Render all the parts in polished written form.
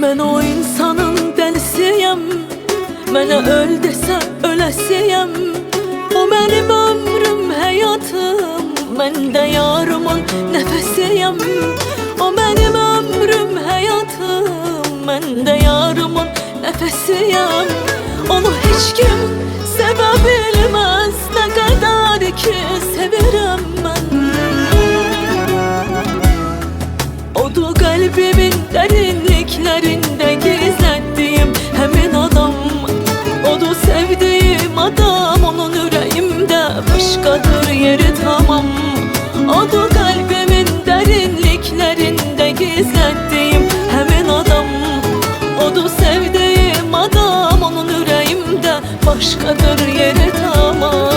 Ben o insanın dəlisiyəm, mənə öl desə öləsiyəm. O mənim ömrüm, həyatım, mən də yarımın nəfəsiyəm. O mənim ömrüm, həyatım, mən də yarımın nəfəsiyəm. Onu heç kim sevə bilməz, nə qədər ki sevirəm mən. Odur qəlbimin dərinliklərində gizlətdiyim həmin adam. Odur sevdiyim adam, onun ürəyimdə başqadır yeri tamam. Odur qəlbimin dərinliklərində gizlətdiyim həmin adam. Odur sevdiyim adam, onun ürəyimdə başqadır yeri tamam.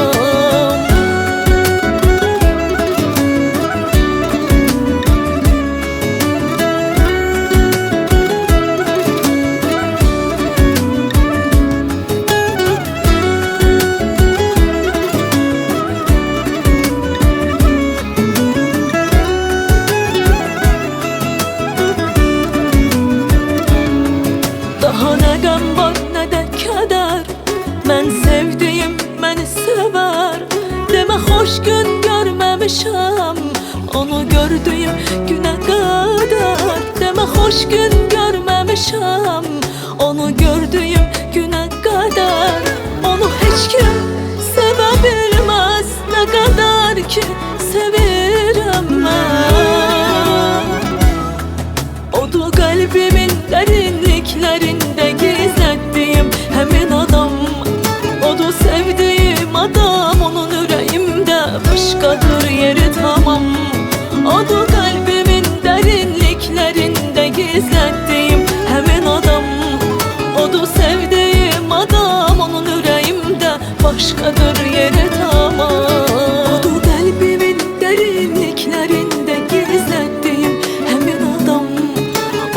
Daha nə qəm var, nə də kədər, mən sevdiyim məni sevər. Demə xoş gün görməmişəm, onu gördüyüm günə qədər. Demə xoş gün görməmişəm, onu gördüyüm günə qədər. Onu heç kim sevə bilməz, nə qədər ki sevirəm mən. Odur qəlbimin dərinliklərində gizlətdiyim həmin adam. Odur sevdiyim adam, onun ürəyimdə başqadır yeri tamam. Odur qəlbimin dərinliklərində gizlətdiyim həmin adam. Odur sevdiyim adam, onun ürəyimdə başqadır yeri tamam. Odur qəlbimin dərinliklərində gizlətdiyim həmin adam.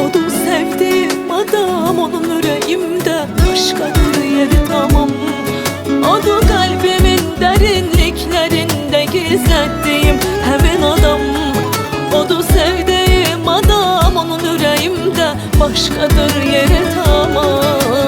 Odur sevdiyim adam, onun ürəyimdə başqadır yeri tamam. Odur qəlbimin dərinliklərində gizlətdiyim həmin adam. Odur sevdiyim adam, onun ürəyimdə başqadır yeri tamam.